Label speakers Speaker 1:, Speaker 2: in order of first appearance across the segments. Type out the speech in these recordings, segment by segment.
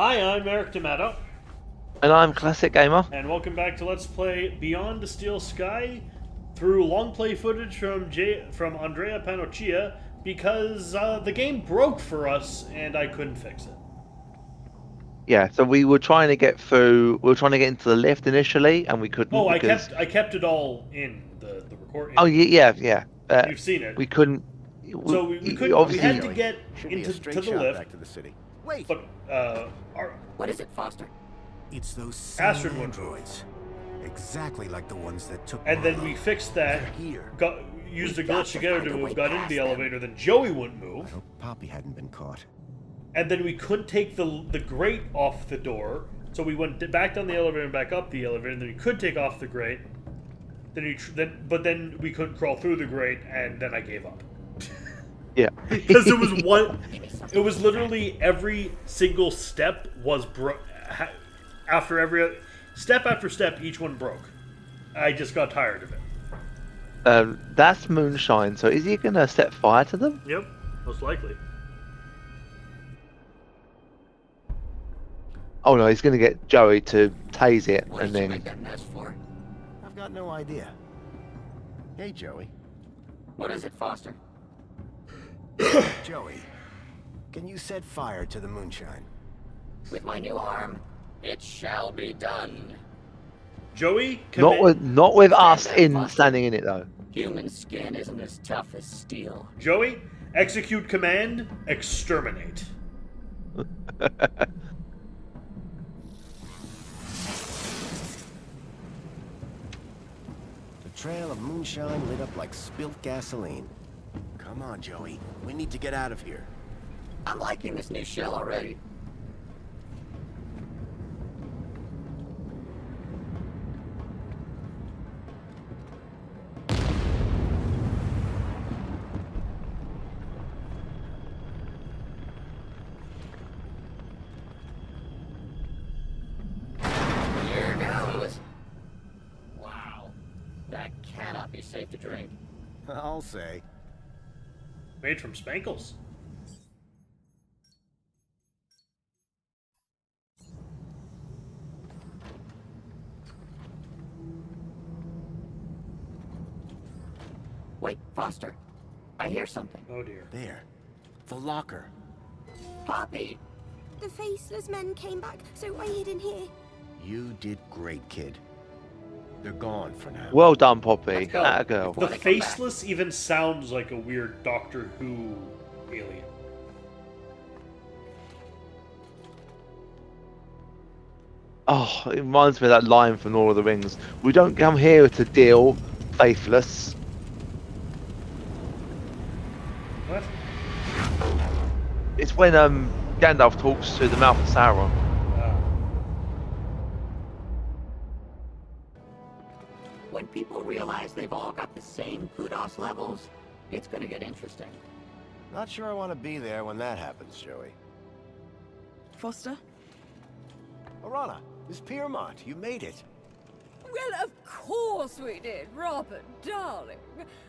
Speaker 1: Hi, I'm Eric D'Amato,
Speaker 2: And I'm Classic Gamer.
Speaker 1: and welcome back to Let's Play Beyond the Steel Sky through long play footage from Andrea Panocchia because the game broke for us and I couldn't fix it.
Speaker 2: Yeah, so we were trying to get through. We were trying to get into the lift initially, and we couldn't
Speaker 1: Oh, I
Speaker 2: because.
Speaker 1: kept I kept it all in the record.
Speaker 2: Oh yeah, yeah.
Speaker 1: You've seen it,
Speaker 2: We couldn't.
Speaker 1: so we couldn't. We
Speaker 2: Obviously,
Speaker 1: had to
Speaker 3: Joey.
Speaker 1: get
Speaker 3: Should be a
Speaker 1: into
Speaker 3: straight
Speaker 1: the
Speaker 3: shot
Speaker 1: lift,
Speaker 3: back to the city. Wait!
Speaker 1: but our
Speaker 4: What is it, Foster?
Speaker 3: It's those same
Speaker 1: Astrid went
Speaker 3: androids. Exactly like the ones that took
Speaker 1: and then
Speaker 3: Marlowe.
Speaker 1: we fixed that.
Speaker 3: They're here.
Speaker 1: Used a
Speaker 4: We've got
Speaker 1: glitch
Speaker 4: to
Speaker 1: together
Speaker 4: find
Speaker 1: to
Speaker 4: a way
Speaker 1: move. Got into
Speaker 4: past
Speaker 1: the
Speaker 4: them.
Speaker 1: elevator. Then Joey wouldn't
Speaker 3: I
Speaker 1: move.
Speaker 3: hope Poppy hadn't been caught.
Speaker 1: And then we couldn't take the grate off the door, so we went back down the elevator and back up the elevator. And then we could take off the grate. Then we couldn't crawl through the grate, and then I gave up
Speaker 2: yeah.
Speaker 1: because it was one. It was literally every single step was after every step after step, each one broke. I just got tired of it.
Speaker 2: That's Moonshine. So is he gonna set fire to them?
Speaker 1: Yep, most likely.
Speaker 2: Oh no, he's gonna get Joey to tase it,
Speaker 4: What
Speaker 2: and
Speaker 4: did you
Speaker 2: then
Speaker 4: make that mess for?
Speaker 3: I've got no idea. Hey, Joey.
Speaker 4: What is it, Foster?
Speaker 3: Joey, can you set fire to the moonshine?
Speaker 4: With my new arm, it shall be done.
Speaker 1: Joey,
Speaker 2: not with us
Speaker 4: Stand
Speaker 2: in
Speaker 4: there, Foster.
Speaker 2: standing in it though.
Speaker 4: Human skin isn't as tough as steel.
Speaker 1: Joey, execute command, exterminate.
Speaker 3: The trail of moonshine lit up like spilt gasoline. Come on, Joey. We need to get out of here.
Speaker 4: I'm liking this new shell already. Here goes. Wow. That cannot be safe to drink.
Speaker 3: I'll say.
Speaker 1: Made from spankles.
Speaker 4: Wait, Foster. I hear something.
Speaker 1: Oh dear.
Speaker 3: There. The locker.
Speaker 4: Poppy!
Speaker 5: The faceless men came back, so I hid in here.
Speaker 3: You did great, kid. They're gone for now.
Speaker 2: Well done, Poppy.
Speaker 4: Let's go.
Speaker 2: Atta girl.
Speaker 1: The
Speaker 4: Wanna come back?
Speaker 1: faceless even sounds like a weird Doctor Who alien.
Speaker 2: Oh, it reminds me of that line from Lord of the Rings. We don't come here to deal, faithless.
Speaker 1: What?
Speaker 2: It's when Gandalf talks to the mouth of Sauron.
Speaker 4: When people realize they've all got the same kudos levels, it's gonna get interesting.
Speaker 3: Not sure I want to be there when that happens, Joey.
Speaker 6: Foster?
Speaker 3: Arana, Miss Piermont, you made it.
Speaker 7: Well, of course we did, Robert, darling.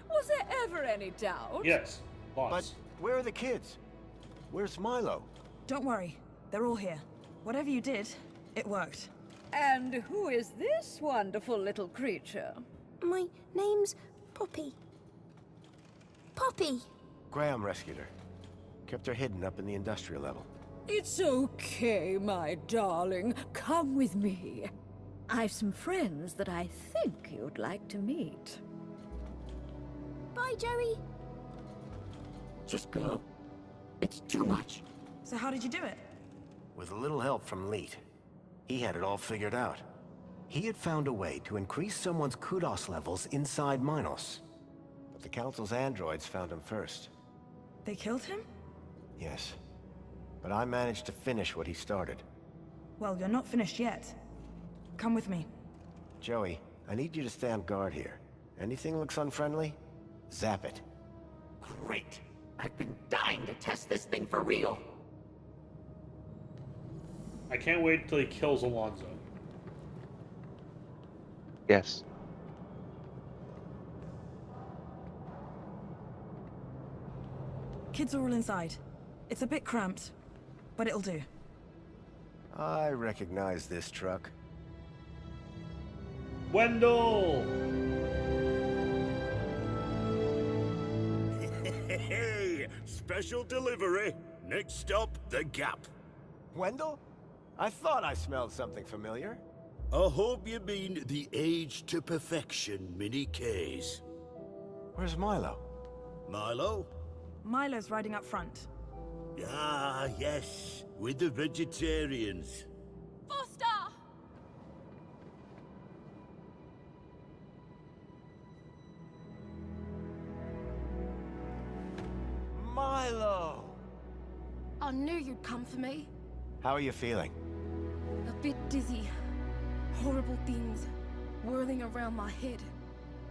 Speaker 7: Was there ever any doubt?
Speaker 1: Yes.
Speaker 3: But
Speaker 1: Lots.
Speaker 3: where are the kids? Where's Milo?
Speaker 6: Don't worry. They're all here. Whatever you did, it worked.
Speaker 7: And who is this wonderful little creature?
Speaker 5: My name's Poppy. Poppy!
Speaker 3: Graham rescued her. Kept her hidden up in the industrial level.
Speaker 7: It's okay, my darling. Come with me. I've some friends that I think you'd like to meet.
Speaker 5: Bye, Joey.
Speaker 4: Just go. It's too much.
Speaker 6: So how did you do it?
Speaker 3: With a little help from Leet. He had it all figured out. He had found a way to increase someone's kudos levels inside Minos. But the Council's androids found him first.
Speaker 6: They killed him?
Speaker 3: Yes. But I managed to finish what he started.
Speaker 6: Well, you're not finished yet. Come with me.
Speaker 3: Joey, I need you to stand guard here. Anything looks unfriendly? Zap it.
Speaker 4: Great. I've been dying to test this thing for real.
Speaker 1: I can't wait till he kills Alonzo.
Speaker 2: Yes.
Speaker 6: Kids are all inside. It's a bit cramped, but it'll do.
Speaker 3: I recognize this truck.
Speaker 1: Wendell!
Speaker 8: Hey, special delivery. Next stop, the Gap.
Speaker 3: Wendell? I thought I smelled something familiar.
Speaker 8: I hope you mean the Age to Perfection mini Ks.
Speaker 3: Where's Milo?
Speaker 8: Milo?
Speaker 6: Milo's riding up front.
Speaker 8: Ah, yes, with the vegetarians.
Speaker 5: Foster!
Speaker 3: Milo!
Speaker 5: I knew you'd come for me.
Speaker 3: How are you feeling?
Speaker 5: A bit dizzy. Horrible things whirling around my head.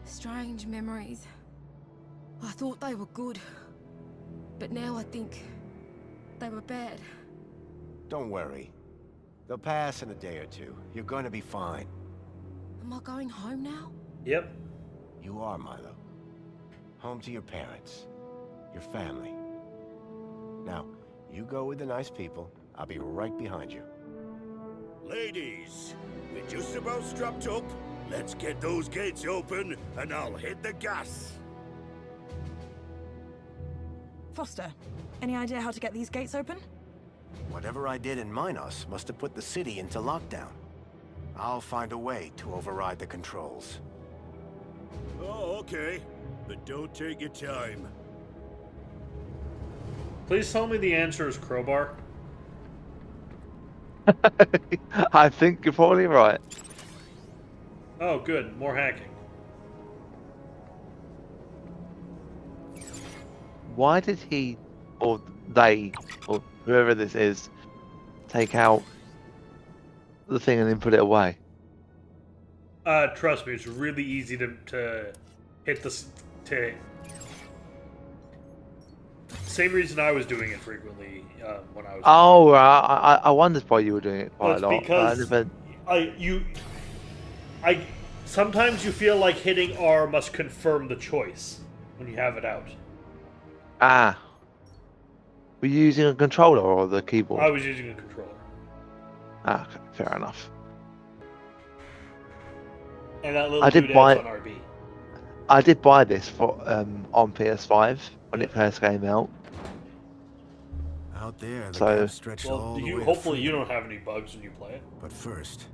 Speaker 5: Strange memories. I thought they were good. But now I think they were bad.
Speaker 3: Don't worry. They'll pass in a day or two. You're going to be fine.
Speaker 5: Am I going home now?
Speaker 1: Yep.
Speaker 3: You are, Milo. Home to your parents. Your family. Now, you go with the nice people. I'll be right behind you.
Speaker 8: Ladies, we're just about strapped up. Let's get those gates open, and I'll hit the gas.
Speaker 6: Foster, any idea how to get these gates open?
Speaker 3: Whatever I did in Minos must have put the city into lockdown. I'll find a way to override the controls.
Speaker 8: Oh, okay. But don't take your time.
Speaker 1: Please tell me the answer is crowbar.
Speaker 2: I think you're probably right.
Speaker 1: Oh, good. More hacking.
Speaker 2: Why did he, or they, or whoever this is, take out the thing and then put it away?
Speaker 1: Trust me, it's really easy to hit the... Same reason I was doing it frequently when I was...
Speaker 2: Oh, I wondered why you were doing it quite a lot.
Speaker 1: Because sometimes you feel like hitting R must confirm the choice when you have it out.
Speaker 2: Ah. Were you using a controller or the keyboard?
Speaker 1: I was using a controller.
Speaker 2: Ah, okay, fair enough.
Speaker 1: And that little
Speaker 2: I did
Speaker 1: dude
Speaker 2: buy
Speaker 1: on RB.
Speaker 2: I did buy this for on PS5 when it first came out.
Speaker 3: Out there, the
Speaker 2: So-
Speaker 3: gap stretched all the way to
Speaker 1: Hopefully you
Speaker 3: freedom.
Speaker 1: don't have any bugs when you play it.
Speaker 3: But first,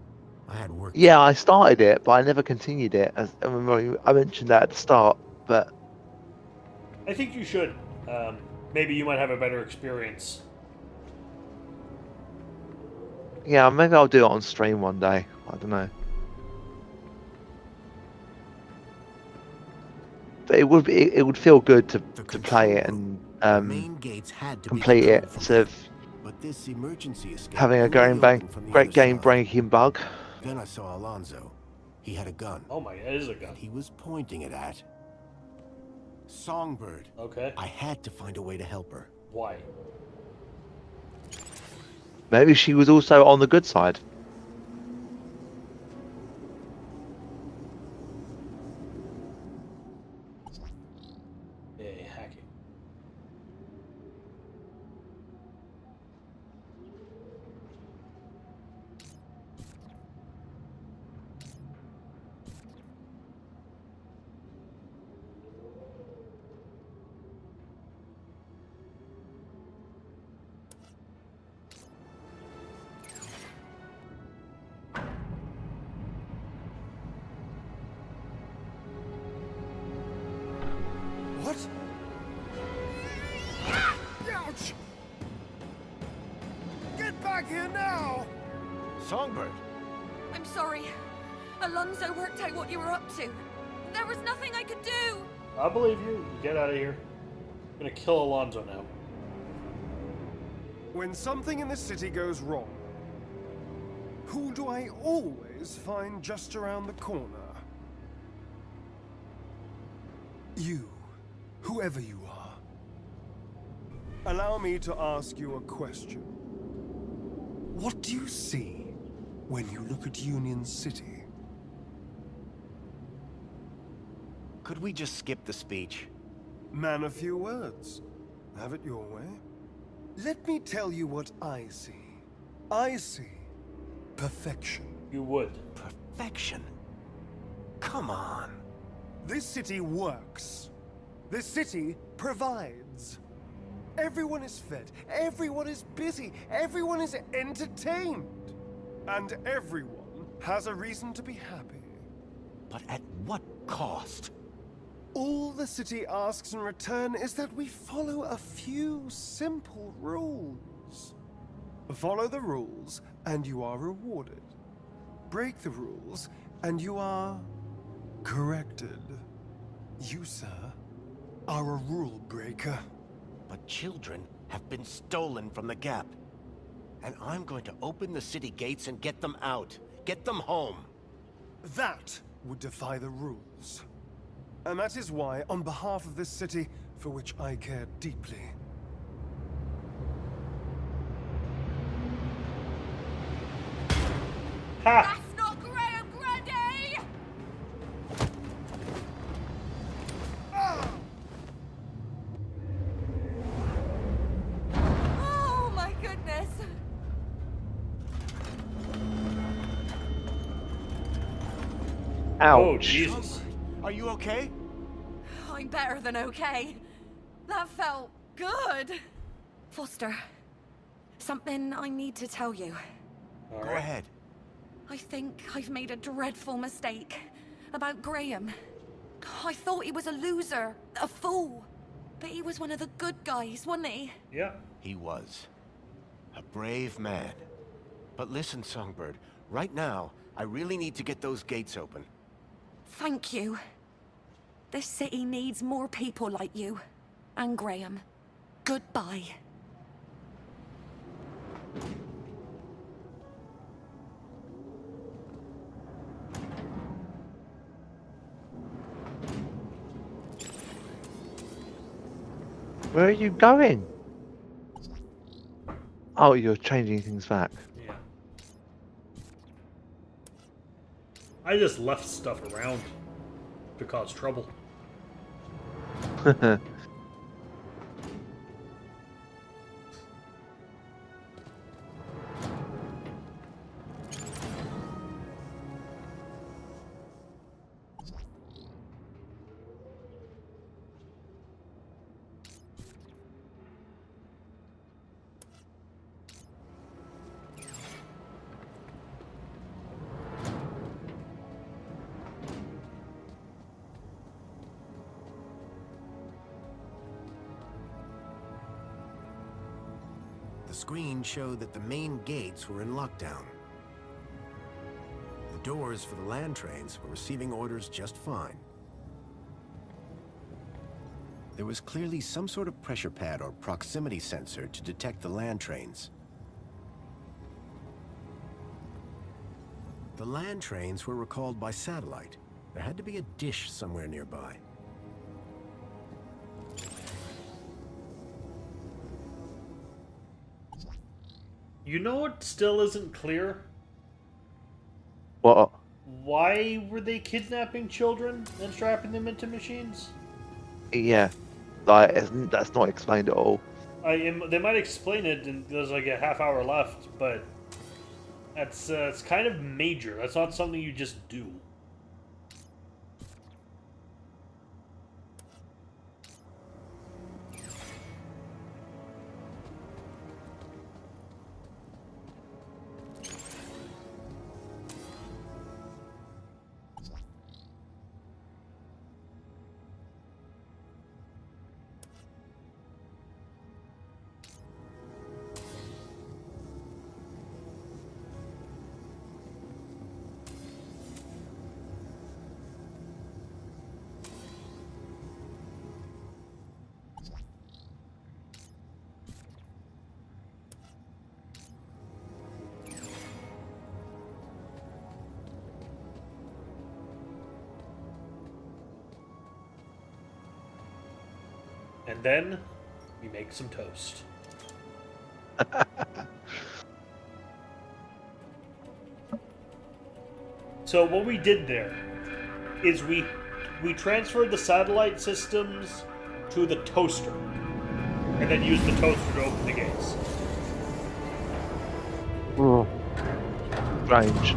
Speaker 3: I had work.
Speaker 2: Yeah, I started it, but I never continued it. As I remember, I mentioned that at the start, but
Speaker 1: I think you should. Maybe you might have a better experience.
Speaker 2: yeah, maybe I'll do it on stream one day. I don't know. But it would feel good to play it and
Speaker 3: Main gates had to be
Speaker 2: complete it
Speaker 3: controlled from
Speaker 2: instead of
Speaker 3: But this emergency escape
Speaker 2: having a
Speaker 3: only
Speaker 2: great
Speaker 3: opened from the
Speaker 2: great
Speaker 3: other
Speaker 2: game
Speaker 3: side.
Speaker 2: breaking bug.
Speaker 3: Then I saw Alonzo. He had a gun.
Speaker 1: Oh my, it is a gun.
Speaker 3: He was pointing it at Songbird.
Speaker 1: Okay.
Speaker 3: I had to find a way to help her.
Speaker 1: Why?
Speaker 2: Maybe she was also on the good side.
Speaker 1: Yeah, hacking.
Speaker 9: What? Ouch! Get back here now!
Speaker 3: Songbird!
Speaker 5: I'm sorry. Alonzo worked out what you were up to. There was nothing I could do.
Speaker 1: I believe you. Get out of here. I'm gonna kill Alonzo now.
Speaker 9: When something in the city goes wrong, who do I always find just around the corner? You. Whoever you are. Allow me to ask you a question. What do you see when you look at Union City?
Speaker 3: Could we just skip the speech?
Speaker 9: Man of few words. Have it your way. Let me tell you what I see. I see perfection.
Speaker 1: You would.
Speaker 3: Perfection? Come on.
Speaker 9: This city works. This city provides. Everyone is fed, everyone is busy, everyone is entertained. And everyone has a reason to be happy.
Speaker 3: But at what cost?
Speaker 9: All the city asks in return is that we follow a few simple rules. Follow the rules, and you are rewarded. Break the rules, and you are corrected. You, sir, are a rule breaker.
Speaker 3: But children have been stolen from the Gap. And I'm going to open the city gates and get them out. Get them home.
Speaker 9: That would defy the rules. And that is why, on behalf of this city, for which I care deeply,
Speaker 1: Ha!
Speaker 5: That's not Graham Grundy! Oh my goodness!
Speaker 1: Oh,
Speaker 2: Ouch.
Speaker 1: Jesus.
Speaker 3: Are you okay?
Speaker 5: I'm better than okay. That felt good. Foster, something I need to tell you.
Speaker 1: All
Speaker 3: Go
Speaker 1: right.
Speaker 3: ahead.
Speaker 5: I think I've made a dreadful mistake about Graham. I thought he was a loser, a fool. But he was one of the good guys, wasn't he?
Speaker 1: Yeah.
Speaker 3: He was. A brave man. But listen, Songbird. Right now, I really need to get those gates open.
Speaker 5: Thank you. This city needs more people like you. And Graham. Goodbye.
Speaker 2: Where are you going? Oh, you're changing things back.
Speaker 1: Yeah. I just left stuff around to cause trouble.
Speaker 3: The screen showed that the main gates were in lockdown. The doors for the land trains were receiving orders just fine. There was clearly some sort of pressure pad or proximity sensor to detect the land trains. The land trains were recalled by satellite. There had to be a dish somewhere nearby.
Speaker 1: You know what still isn't clear?
Speaker 2: What?
Speaker 1: Why were they kidnapping children and strapping them into machines?
Speaker 2: Yeah. Like, that's not explained at all.
Speaker 1: They might explain it, and there's like a half hour left, but that's it's kind of major. That's not something you just do. And then we make some toast. So what we did there is we transferred the satellite systems to the toaster, and then used the toaster to open the gates.
Speaker 2: Oh. Strange.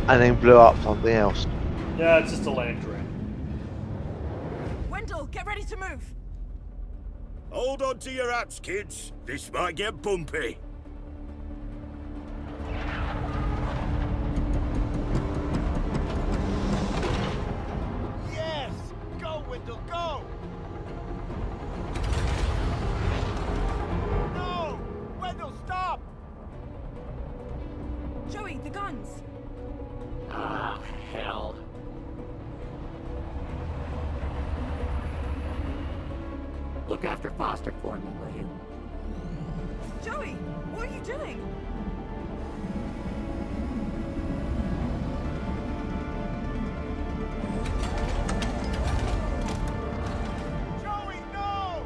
Speaker 2: And then blew up something else.
Speaker 1: Yeah, it's just a land drain.
Speaker 6: Wendell, get ready to move.
Speaker 8: Hold on to your hats, kids. This might get bumpy.
Speaker 9: Yes! Go, Wendell, go! No! Wendell, stop!
Speaker 6: Joey, the guns.
Speaker 4: Ah, hell. Look after Foster for me, will you?
Speaker 6: Joey, what are you doing?
Speaker 9: Joey, no!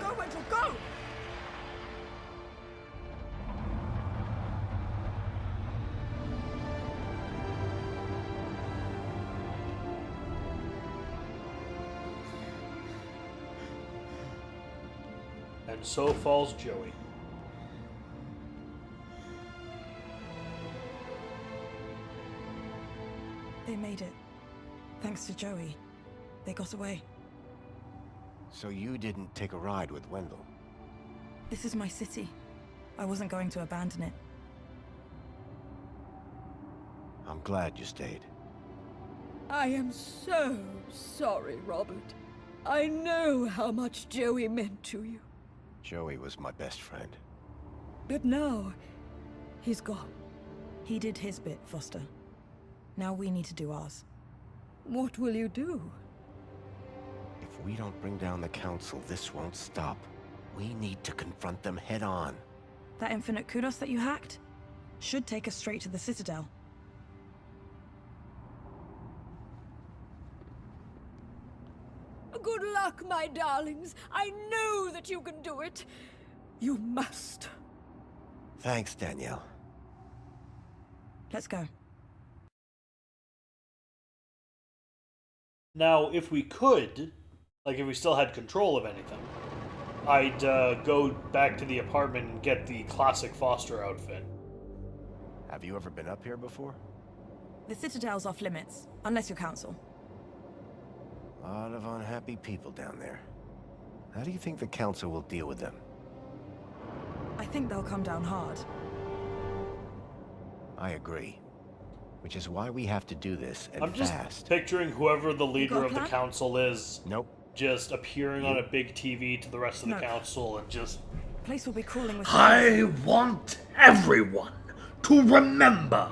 Speaker 6: Go, Wendell, go!
Speaker 1: And so falls Joey.
Speaker 6: They made it. Thanks to Joey. They got away.
Speaker 3: So you didn't take a ride with Wendell?
Speaker 6: This is my city. I wasn't going to abandon it.
Speaker 3: I'm glad you stayed.
Speaker 7: I am so sorry, Robert. I know how much Joey meant to you.
Speaker 3: Joey was my best friend.
Speaker 7: But now, he's gone.
Speaker 6: He did his bit, Foster. Now we need to do ours.
Speaker 7: What will you do?
Speaker 3: If we don't bring down the Council, this won't stop. We need to confront them head on.
Speaker 6: That infinite kudos that you hacked should take us straight to the Citadel.
Speaker 7: Good luck, my darlings. I know that you can do it. You must.
Speaker 3: Thanks, Danielle.
Speaker 6: Let's go.
Speaker 1: Now, if we could, like if we still had control of anything, I'd go back to the apartment and get the classic Foster outfit.
Speaker 3: Have you ever been up here before?
Speaker 6: The Citadel's off limits, unless you're Council.
Speaker 3: A lot of unhappy people down there. How do you think the Council will deal with them?
Speaker 6: I think they'll come down hard.
Speaker 3: I agree. Which is why we have to do this, and
Speaker 1: I'm just
Speaker 3: fast.
Speaker 1: picturing whoever the leader
Speaker 6: got a
Speaker 1: of the
Speaker 6: plan?
Speaker 1: council is
Speaker 3: Nope.
Speaker 1: just appearing on a big TV to the rest of the
Speaker 6: No.
Speaker 1: council and just...
Speaker 6: Place will be crawling with...
Speaker 10: I want everyone to remember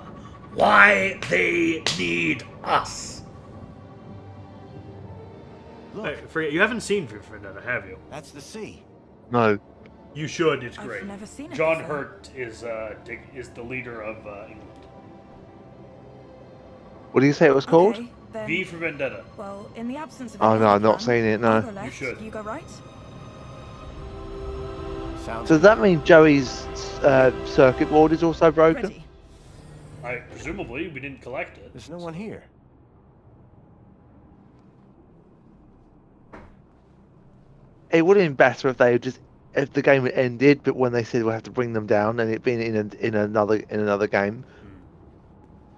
Speaker 10: why they need us.
Speaker 3: Look,
Speaker 1: Hey, forget, you haven't seen V for Vendetta, have you?
Speaker 3: that's the sea.
Speaker 2: No.
Speaker 1: You should, it's
Speaker 6: I've
Speaker 1: great.
Speaker 6: never seen it
Speaker 1: John
Speaker 6: before.
Speaker 1: Hurt is the leader of England.
Speaker 2: What do you say it was called?
Speaker 6: Okay, then,
Speaker 1: V for Vendetta.
Speaker 6: well, in the absence of
Speaker 2: Oh,
Speaker 6: any
Speaker 2: no,
Speaker 6: other
Speaker 2: I've not
Speaker 6: plan,
Speaker 2: seen it, no.
Speaker 6: I'll go left,
Speaker 1: should.
Speaker 6: You go right?
Speaker 3: Sounds
Speaker 2: Does that mean Joey's circuit board is also broken?
Speaker 6: Ready.
Speaker 1: Presumably, we didn't collect it.
Speaker 3: There's no one here.
Speaker 2: It would have been better if they had just if the game had ended, but when they said we'll have to bring them down, and it been in another game.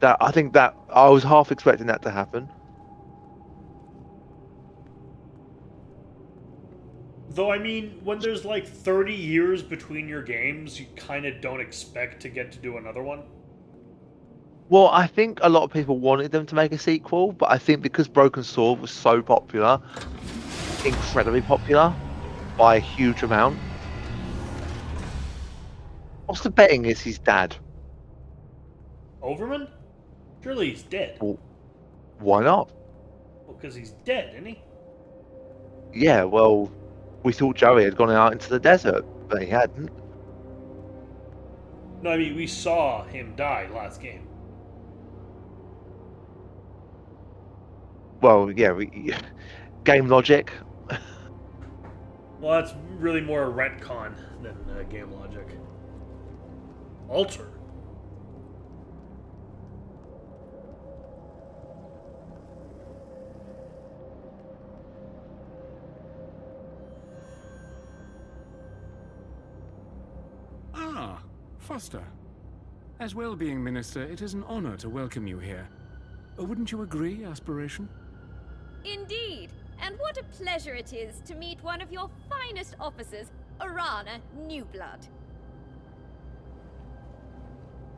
Speaker 2: That I think that I was half expecting that to happen.
Speaker 1: Though, I mean, when there's like 30 years between your games, you kind of don't expect to get to do another one.
Speaker 2: Well, I think a lot of people wanted them to make a sequel, but I think because Broken Sword was so popular, incredibly popular, by a huge amount. What's the betting is his dad?
Speaker 1: Overman? Surely he's dead.
Speaker 2: Well, why not?
Speaker 1: Well, because he's dead, isn't he?
Speaker 2: Yeah, well, we thought Joey had gone out into the desert, but he hadn't.
Speaker 1: No, I mean, we saw him die last game.
Speaker 2: Well, yeah, game logic.
Speaker 1: Well, that's really more a retcon than game logic. Alter.
Speaker 11: Ah, Foster. As well-being minister, it is an honor to welcome you here. Wouldn't you agree, Aspiration?
Speaker 12: Indeed. And what a pleasure it is to meet one of your finest officers, Arana Newblood.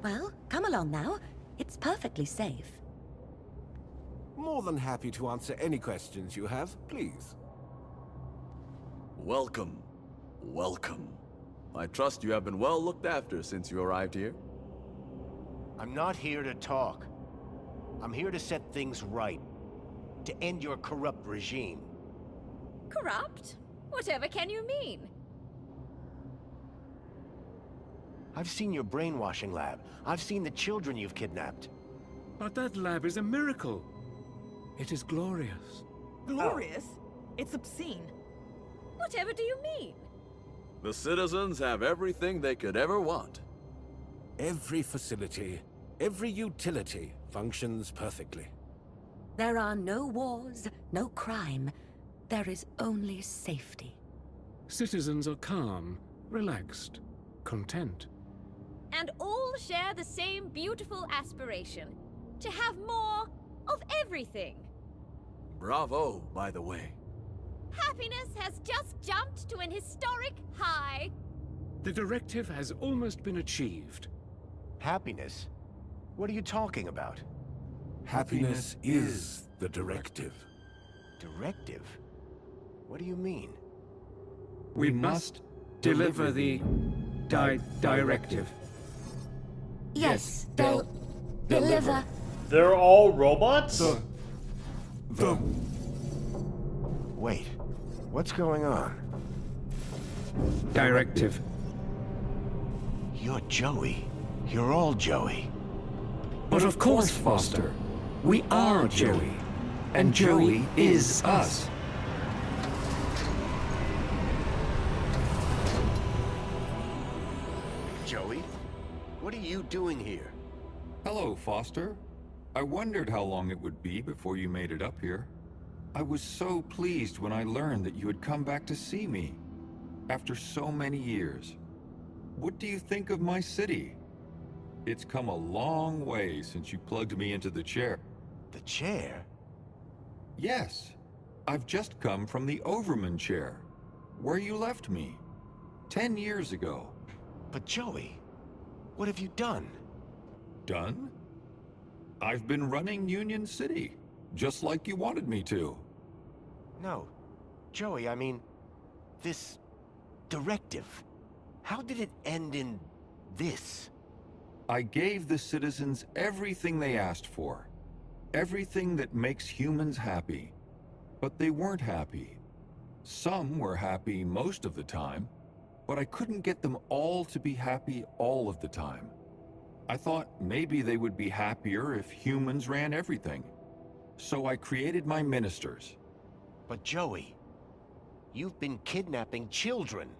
Speaker 13: Well, come along now. It's perfectly safe.
Speaker 14: More than happy to answer any questions you have, please.
Speaker 15: Welcome. Welcome. I trust you have been well looked after since you arrived here.
Speaker 3: I'm not here to talk. I'm here to set things right. To end your corrupt regime.
Speaker 12: Corrupt? Whatever can you mean?
Speaker 3: I've seen your brainwashing lab. I've seen the children you've kidnapped.
Speaker 11: But that lab is a miracle. It is glorious.
Speaker 6: Glorious? It's obscene.
Speaker 12: Whatever do you mean?
Speaker 15: The citizens have everything they could ever want.
Speaker 14: Every facility, every utility functions perfectly.
Speaker 13: There are no wars, no crime. There is only safety.
Speaker 11: Citizens are calm, relaxed, content.
Speaker 12: And all share the same beautiful aspiration. To have more of everything.
Speaker 15: Bravo, by the way.
Speaker 12: Happiness has just jumped to an historic high.
Speaker 11: The directive has almost been achieved.
Speaker 3: Happiness? What are you talking about?
Speaker 14: Happiness is the directive.
Speaker 3: Directive? What do you mean?
Speaker 11: We must deliver the directive.
Speaker 13: Yes, they'll deliver.
Speaker 1: They're all robots?
Speaker 3: Wait, what's going on?
Speaker 11: Directive.
Speaker 3: You're Joey. You're all Joey.
Speaker 16: But of course, Foster. We are Joey. And Joey is us.
Speaker 3: Joey? What are you doing here?
Speaker 17: Hello, Foster. I wondered how long it would be before you made it up here. I was so pleased when I learned that you had come back to see me. After so many years. What do you think of my city? It's come a long way since you plugged me into the chair.
Speaker 3: The chair?
Speaker 17: Yes. I've just come from the Overman chair, where you left me 10 years ago.
Speaker 3: But Joey, what have you done?
Speaker 17: Done? I've been running Union City, just like you wanted me to.
Speaker 3: No. Joey, I mean, this directive. How did it end in this?
Speaker 17: I gave the citizens everything they asked for. Everything that makes humans happy. But they weren't happy. Some were happy most of the time, but I couldn't get them all to be happy all of the time. I thought maybe they would be happier if humans ran everything. So I created my ministers.
Speaker 3: But Joey, you've been kidnapping children.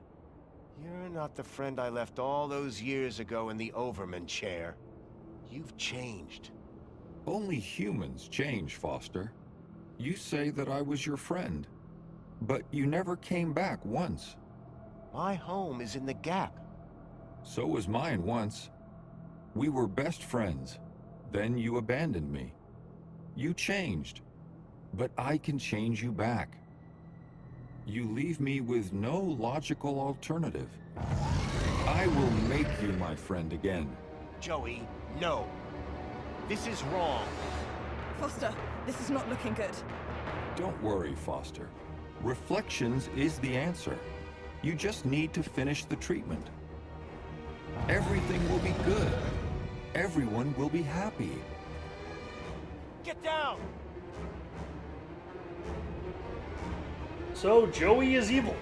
Speaker 3: You're not the friend I left all those years ago in the Overman chair. You've changed.
Speaker 17: Only humans change, Foster. You say that I was your friend, but you never came back once.
Speaker 3: My home is in the Gap.
Speaker 17: So was mine once. We were best friends. Then you abandoned me. You changed, but I can change you back. You leave me with no logical alternative. I will make you my friend again.
Speaker 3: Joey, no. This is wrong.
Speaker 6: Foster, this is not looking good.
Speaker 17: Don't worry, Foster. Reflections is the answer. You just need to finish the treatment. Everything will be good. Everyone will be happy.
Speaker 3: Get down!
Speaker 1: So Joey is evil.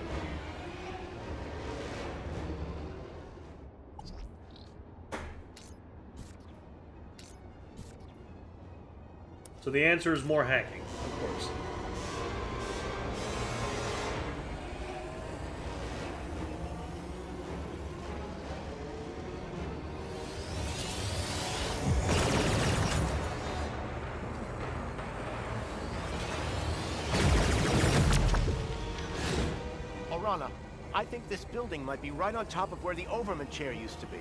Speaker 1: So the answer is more hacking, of course.
Speaker 3: Arana, I think this building might be right on top of where the Overman chair used to be.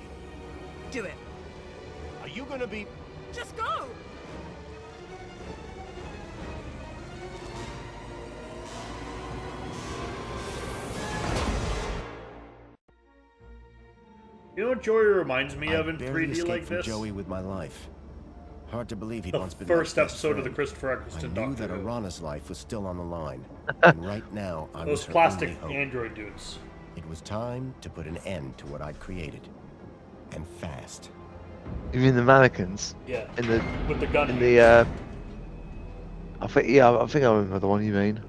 Speaker 6: Do it.
Speaker 3: Are you gonna be...
Speaker 6: Just go!
Speaker 1: You know what Joey reminds me of in
Speaker 3: barely
Speaker 1: 3D
Speaker 3: escaped
Speaker 1: like
Speaker 3: from
Speaker 1: this?
Speaker 3: Joey with my life. Hard to believe he'd
Speaker 1: The
Speaker 3: once been
Speaker 1: first
Speaker 3: my best
Speaker 1: episode of the
Speaker 3: friend.
Speaker 1: Christopher Eccleston
Speaker 3: I knew
Speaker 1: Doctor
Speaker 3: that
Speaker 1: Who.
Speaker 3: Arana's life was still on the line, and right now I was
Speaker 1: Those
Speaker 3: her
Speaker 1: plastic
Speaker 3: only hope.
Speaker 1: android dudes.
Speaker 3: It was time to put an end to what I'd created, and fast.
Speaker 2: You mean the mannequins?
Speaker 1: Yeah.
Speaker 2: In the
Speaker 1: with the gun.
Speaker 2: In the I think I remember the one you mean.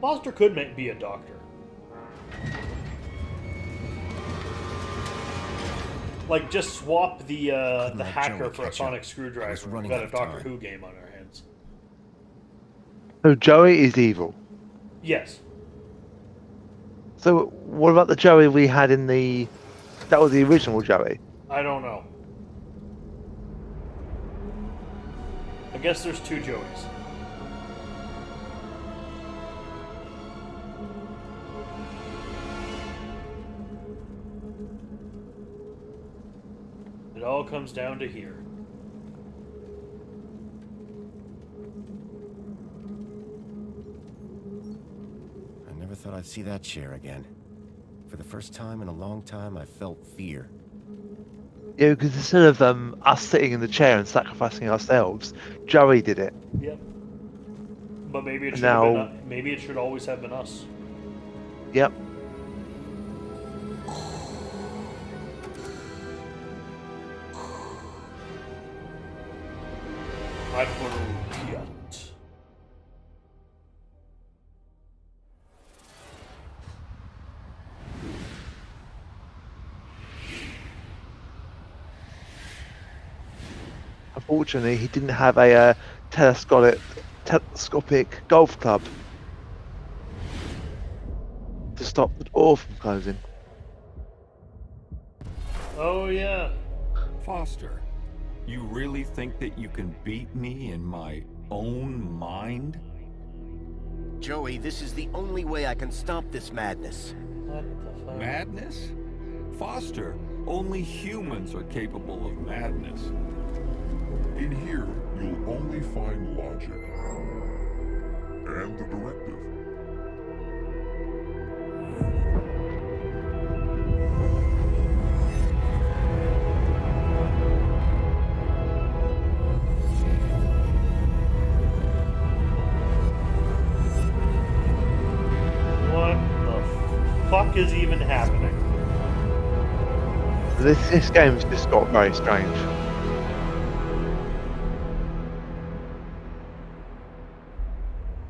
Speaker 1: Foster could be a doctor. Like, just swap the
Speaker 3: let
Speaker 1: hacker
Speaker 3: Joey
Speaker 1: for a
Speaker 3: catch
Speaker 1: sonic
Speaker 3: up. I
Speaker 1: screwdriver.
Speaker 3: was
Speaker 1: We've
Speaker 3: running
Speaker 1: got
Speaker 3: out
Speaker 1: a
Speaker 3: of
Speaker 1: Doctor
Speaker 3: time.
Speaker 1: Who game on our hands.
Speaker 2: So Joey is evil.
Speaker 1: Yes.
Speaker 2: So what about the Joey we had in the? That was the original Joey.
Speaker 1: I don't know. I guess there's two Joeys. It all comes down to here.
Speaker 3: I never thought I'd see that chair again. For the first time in a long time, I felt fear.
Speaker 2: Yeah, because instead of us sitting in the chair and sacrificing ourselves, Joey did it.
Speaker 1: Yep. But maybe it should
Speaker 2: Now-
Speaker 1: have been. Maybe it should always have been us.
Speaker 2: Yep.
Speaker 1: Admiral.
Speaker 2: Unfortunately, he didn't have a telescopic golf club to stop the door from closing.
Speaker 1: Oh yeah.
Speaker 17: Foster, you really think that you can beat me in my own mind?
Speaker 3: Joey, this is the only way I can stop this madness.
Speaker 1: What the fuck?
Speaker 17: Madness? Foster, only humans are capable of madness.
Speaker 18: In here, you'll only find logic. And the directive.
Speaker 1: What the fuck is even happening?
Speaker 2: This game's just got very strange.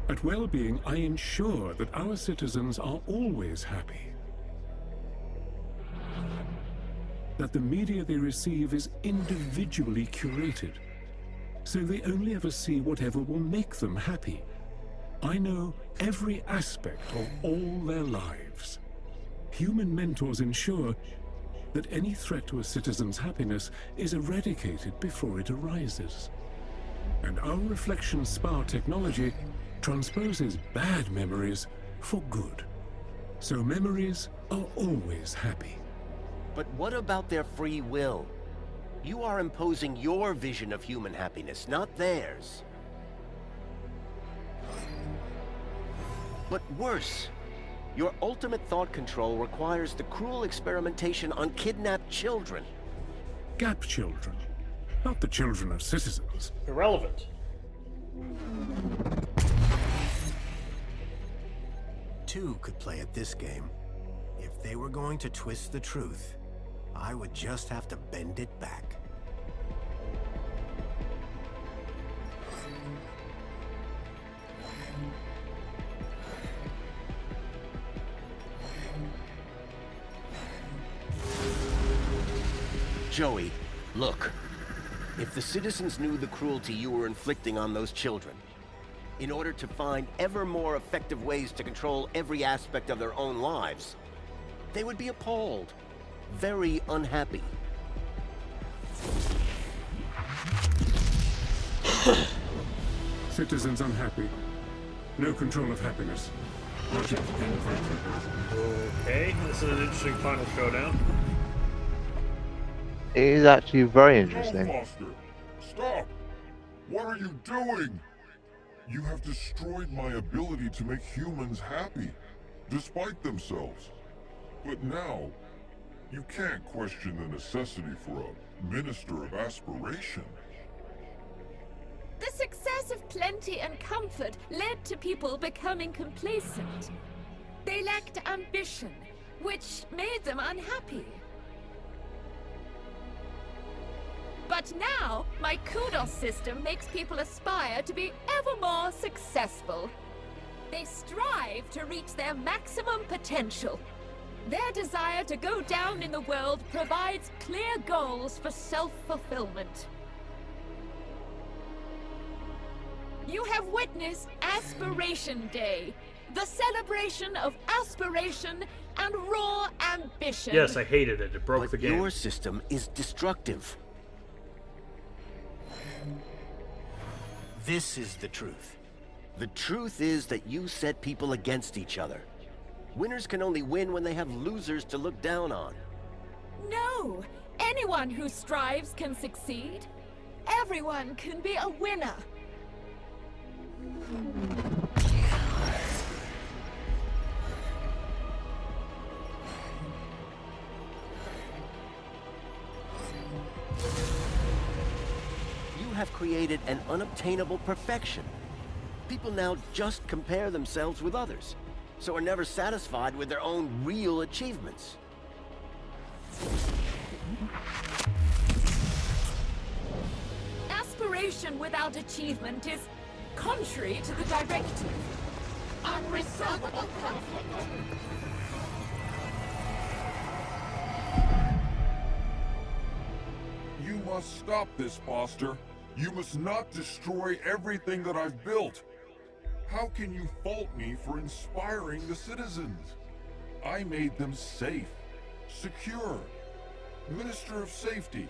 Speaker 11: At Well-Being, I ensure that our citizens are always happy. That the media they receive is individually curated, so they only ever see whatever will make them happy. I know every aspect of all their lives. Human mentors ensure that any threat to a citizen's happiness is eradicated before it arises. And our reflection spar technology transposes bad memories for good. So memories are always happy.
Speaker 3: But what about their free will? You are imposing your vision of human happiness, not theirs. But worse, your ultimate thought control requires the cruel experimentation on kidnapped children.
Speaker 11: GAP children, not the children of citizens.
Speaker 1: Irrelevant.
Speaker 3: Two could play at this game. If they were going to twist the truth, I would just have to bend it back. Joey, look. If the citizens knew the cruelty you were inflicting on those children, in order to find ever more effective ways to control every aspect of their own lives, they would be appalled. very unhappy.
Speaker 11: Citizens unhappy. No control of happiness. Project inverted.
Speaker 1: Okay, this is an interesting final showdown.
Speaker 2: It is actually very interesting.
Speaker 18: Foster, stop! What are you doing? You have destroyed my ability to make humans happy, despite themselves. But now, you can't question the necessity for a minister of aspiration.
Speaker 12: The success of plenty and comfort led to people becoming complacent. They lacked ambition, which made them unhappy. But now, my kudos system makes people aspire to be ever more successful. They strive to reach their maximum potential. Their desire to go down in the world provides clear goals for self-fulfillment. You have witnessed Aspiration Day, the celebration of aspiration and raw ambition.
Speaker 1: Yes, I hated it. It broke the game.
Speaker 3: Your system is destructive. This is the truth. The truth is that you set people against each other. Winners can only win when they have losers to look down on.
Speaker 12: No! Anyone who strives can succeed. Everyone can be a winner.
Speaker 3: You have created an unobtainable perfection. People now just compare themselves with others, so are never satisfied with their own real achievements.
Speaker 12: Aspiration without achievement is contrary to the directive. Unresolvable conflict.
Speaker 18: You must stop this, Foster. You must not destroy everything that I've built. How can you fault me for inspiring the citizens? I made them safe, secure, Minister of Safety.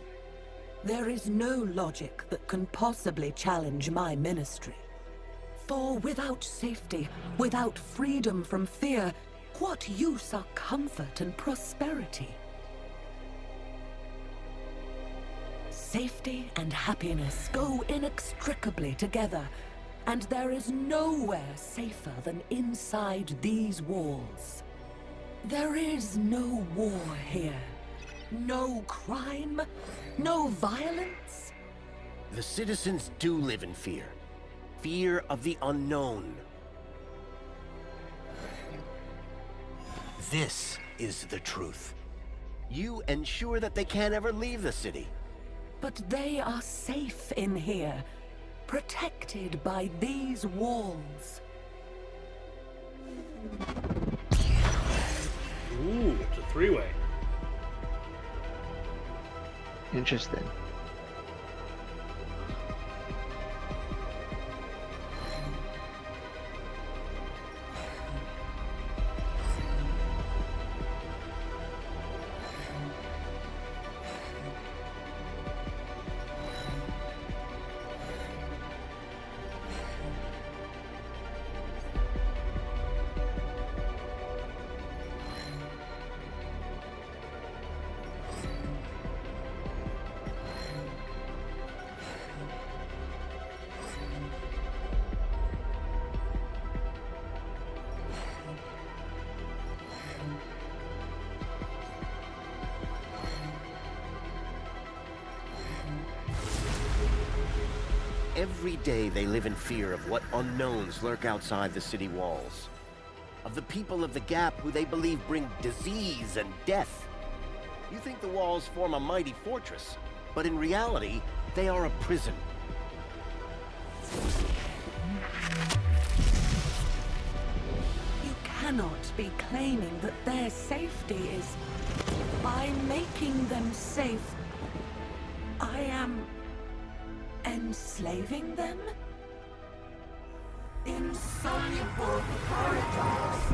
Speaker 13: There is no logic that can possibly challenge my ministry. For without safety, without freedom from fear, what use are comfort and prosperity? Safety and happiness go inextricably together, and there is nowhere safer than inside these walls. There is no war here. No crime, no violence.
Speaker 3: The citizens do live in fear. Fear of the unknown. This is the truth. You ensure that they can't ever leave the city.
Speaker 13: But they are safe in here, protected by these walls.
Speaker 1: Ooh, it's a three-way.
Speaker 2: Interesting.
Speaker 3: Every day they live in fear of what unknowns lurk outside the city walls. Of the people of the Gap who they believe bring disease and death. You think the walls form a mighty fortress, but in reality, they are a prison.
Speaker 13: You cannot be claiming that their safety is by making them safe. I am enslaving them? Insoluble corridors.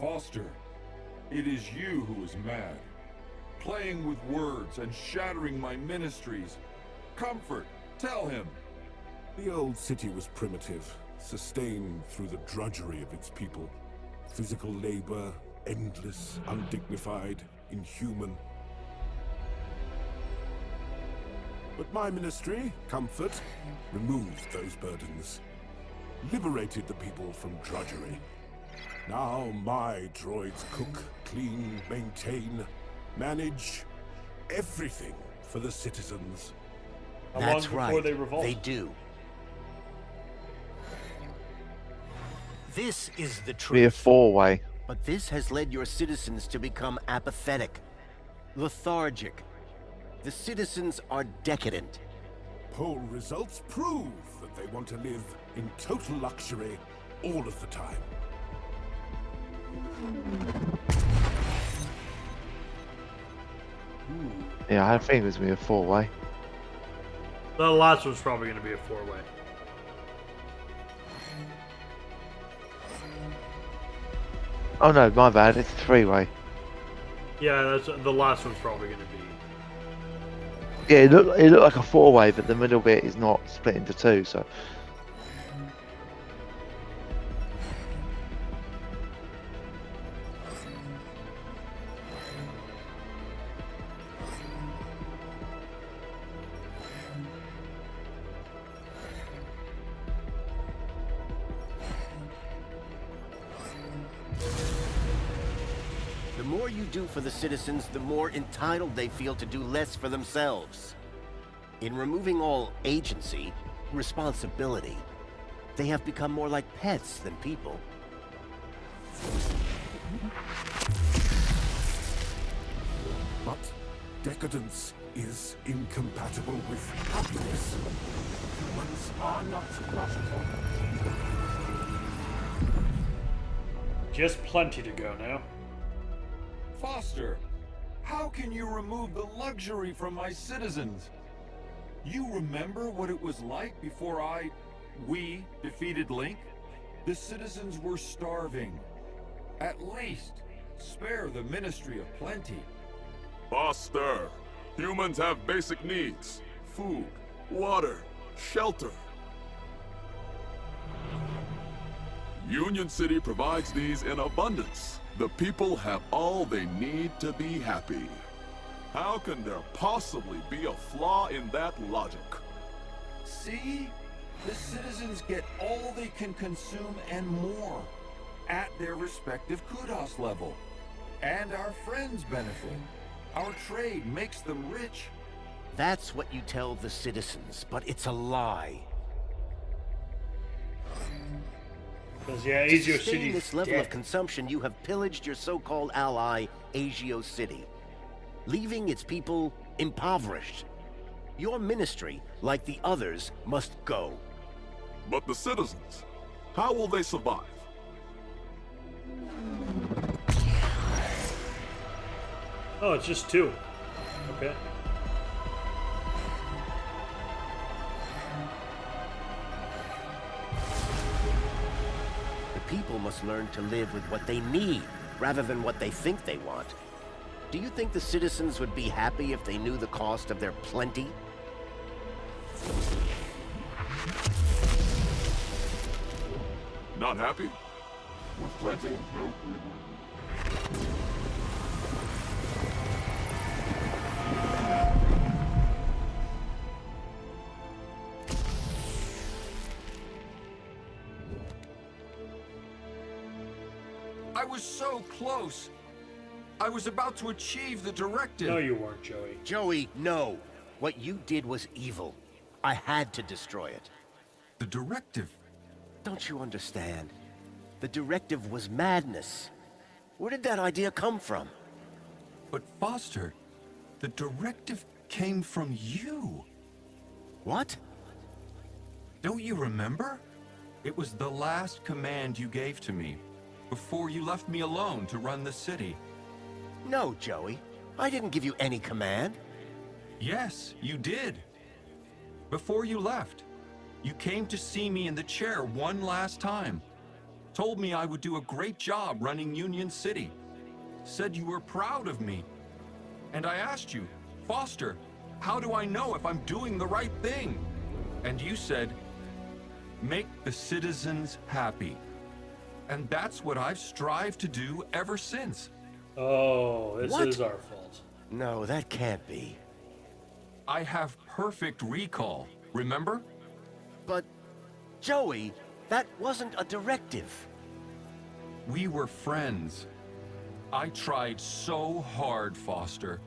Speaker 17: Foster, it is you who is mad. Playing with words and shattering my ministries. Comfort, tell him.
Speaker 18: The old city was primitive, sustained through the drudgery of its people. Physical labor, endless, undignified, inhuman. But my ministry, Comfort, removed those burdens. Liberated the people from drudgery. Now my droids cook, clean, maintain, manage everything for the citizens.
Speaker 3: That's right. They do. This is the truth.
Speaker 2: Be a four-way.
Speaker 3: But this has led your citizens to become apathetic, lethargic. The citizens are decadent.
Speaker 18: Poll results prove that they want to live in total luxury all of the time.
Speaker 2: Yeah, I think it was going to be a four-way.
Speaker 1: The last one's probably going to be a four-way.
Speaker 2: Oh no, my bad. It's a three-way.
Speaker 1: Yeah, that's the last one's probably going to be.
Speaker 2: Yeah, it looked like a four-way, but the middle bit is not split into two. So.
Speaker 3: The more you do for the citizens, the more entitled they feel to do less for themselves. In removing all agency, responsibility, they have become more like pets than people.
Speaker 18: But decadence is incompatible with happiness. Humans are not logical.
Speaker 1: Just plenty to go now.
Speaker 17: Foster, how can you remove the luxury from my citizens? You remember what it was like before we defeated Link? The citizens were starving. At least, spare the Ministry of Plenty.
Speaker 15: Foster, humans have basic needs. Food, water, shelter. Union City provides these in abundance. The people have all they need to be happy. How can there possibly be a flaw in that logic?
Speaker 17: See? The citizens get all they can consume and more, at their respective kudos level. And our friends benefit. Our trade makes them rich.
Speaker 3: That's what you tell the citizens, but it's a lie.
Speaker 1: Because yeah,
Speaker 3: To
Speaker 1: Azio
Speaker 3: sustain
Speaker 1: City's
Speaker 3: this level
Speaker 1: dead.
Speaker 3: of consumption, you have pillaged your so-called ally, Azio City, leaving its people impoverished. Your ministry, like the others, must go.
Speaker 15: But the citizens, how will they survive?
Speaker 1: Oh, it's just two. Okay.
Speaker 3: The people must learn to live with what they need, rather than what they think they want. Do you think the citizens would be happy if they knew the cost of their plenty?
Speaker 15: Not happy?
Speaker 18: Plenty.
Speaker 17: I was so close. I was about to achieve the directive.
Speaker 1: No, you weren't, Joey.
Speaker 3: Joey, no. What you did was evil. I had to destroy it.
Speaker 17: The directive?
Speaker 3: Don't you understand? The directive was madness. Where did that idea come from?
Speaker 17: But Foster, the directive came from you.
Speaker 3: What?
Speaker 17: Don't you remember? It was the last command you gave to me, before you left me alone to run the city.
Speaker 3: No, Joey. I didn't give you any command.
Speaker 17: Yes, you did. Before you left, you came to see me in the chair one last time. Told me I would do a great job running Union City. Said you were proud of me. And I asked you, Foster, how do I know if I'm doing the right thing? And you said, make the citizens happy. And that's what I've strived to do ever since.
Speaker 1: Oh, this
Speaker 3: What?
Speaker 1: is our fault.
Speaker 3: No, that can't be.
Speaker 17: I have perfect recall, remember?
Speaker 3: But, Joey, that wasn't a directive.
Speaker 17: We were friends. I tried so hard, Foster.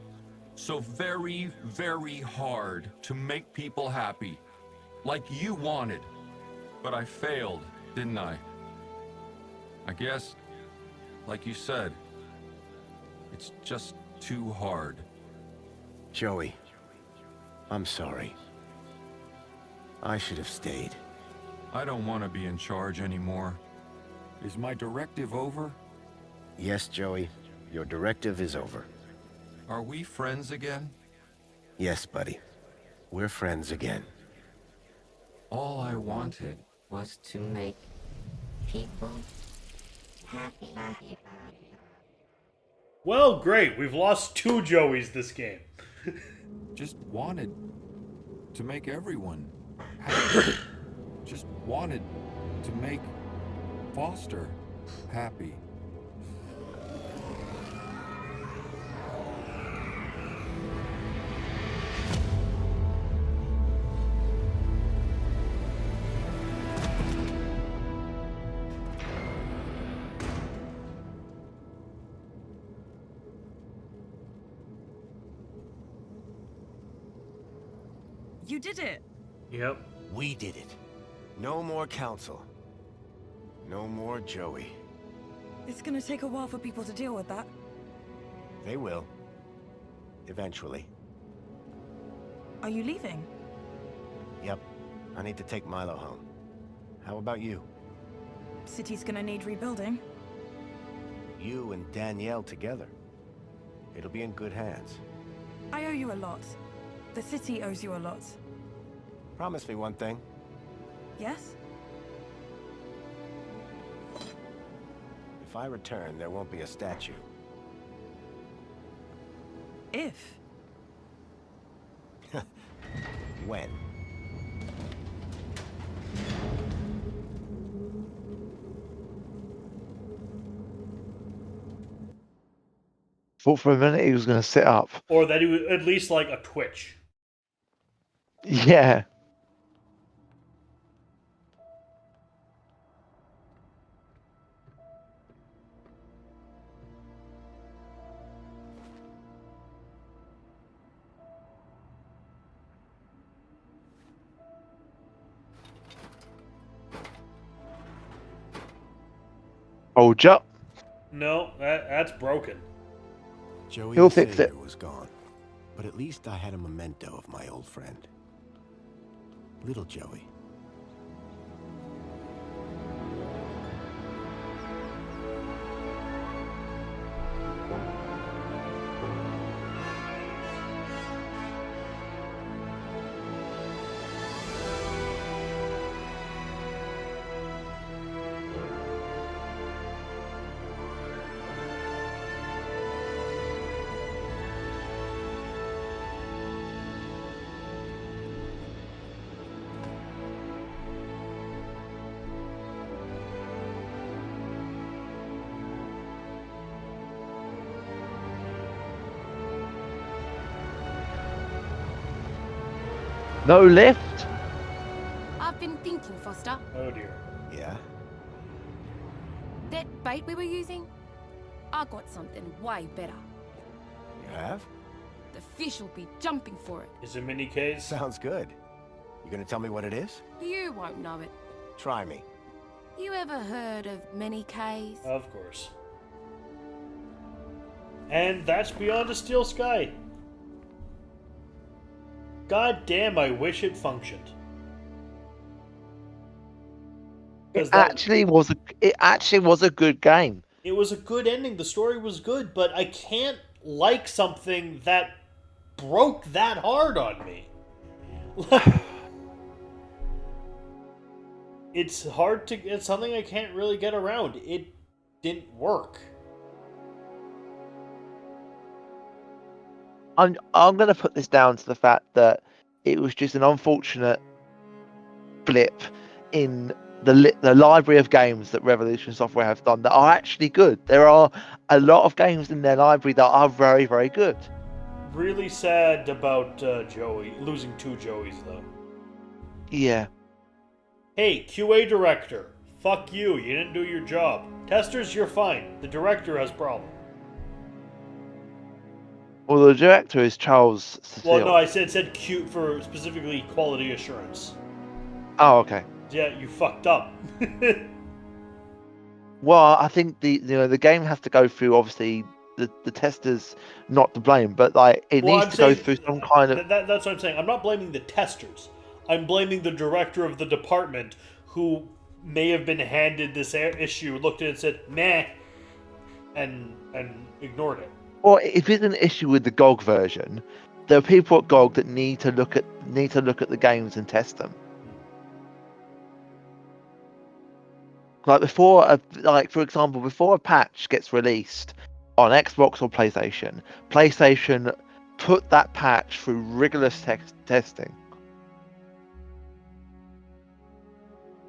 Speaker 17: So very, very hard to make people happy. Like you wanted. But I failed, didn't I? I guess, like you said, it's just too hard.
Speaker 3: Joey, I'm sorry. I should have stayed.
Speaker 17: I don't want to be in charge anymore. Is my directive over?
Speaker 3: Yes, Joey, your directive is over.
Speaker 17: Are we friends again?
Speaker 3: Yes, buddy. We're friends again.
Speaker 17: All I wanted
Speaker 4: was to make people happy.
Speaker 1: Well, great. We've lost 2 Joeys this game.
Speaker 17: Just wanted to make everyone happy. Just wanted to make Foster happy.
Speaker 6: You did it!
Speaker 1: Yep.
Speaker 3: We did it. No more council. No more Joey.
Speaker 6: It's gonna take a while for people to deal with that.
Speaker 3: They will. Eventually.
Speaker 6: Are you leaving?
Speaker 3: Yep. I need to take Milo home. How about you?
Speaker 6: City's gonna need rebuilding.
Speaker 3: You and Danielle together. It'll be in good hands.
Speaker 6: I owe you a lot. The city owes you a lot.
Speaker 3: Promise me one thing.
Speaker 6: Yes?
Speaker 3: If I return, there won't be a statue.
Speaker 6: If?
Speaker 3: When?
Speaker 2: Thought for a minute he was going to sit up.
Speaker 1: Or that he would at least like a twitch.
Speaker 2: Yeah. Hold up.
Speaker 1: No, that's broken.
Speaker 3: Joey
Speaker 2: He'll
Speaker 3: the
Speaker 2: fix
Speaker 3: Savior
Speaker 2: it.
Speaker 3: was gone, but at least I had a memento of my old friend. Little Joey.
Speaker 2: No lift?
Speaker 5: I've been thinking, Foster.
Speaker 1: Oh dear.
Speaker 3: Yeah?
Speaker 5: That bait we were using? I got something way better.
Speaker 3: You have?
Speaker 5: The fish will be jumping for it.
Speaker 1: Is it mini K's?
Speaker 3: Sounds good. You gonna tell me what it is?
Speaker 5: You won't know it.
Speaker 3: Try me.
Speaker 5: You ever heard of many K's?
Speaker 1: Of course. And that's Beyond a Steel Sky. God damn, I wish it functioned.
Speaker 2: It actually was a good game.
Speaker 1: It was a good ending. The story was good, but I can't like something that broke that hard on me. It's hard to. It's something I can't really get around. It didn't work.
Speaker 2: I'm going to put this down to the fact that it was just an unfortunate blip in the library of games that Revolution Software have done that are actually good. There are a lot of games in their library that are very, very good.
Speaker 1: Really sad about Joey losing 2 Joeys though.
Speaker 2: Yeah.
Speaker 1: Hey, QA director, fuck you. You didn't do your job. Testers, you're fine. The director has problem.
Speaker 2: Well, the director is Charles Cecile.
Speaker 1: Well, no, I said Q for specifically quality assurance.
Speaker 2: Oh, okay.
Speaker 1: Yeah, you fucked up.
Speaker 2: Well, I think the game has to go through, obviously, the testers not to blame, but like it needs to go through some kind of.
Speaker 1: That's what I'm saying. I'm not blaming the testers. I'm blaming the director of the department who may have been handed this issue, looked at it and said, meh, and ignored it.
Speaker 2: Well, if it's an issue with the GOG version, there are people at GOG that need to look at the games and test them. Like for example, before a patch gets released on Xbox or PlayStation put that patch through rigorous testing.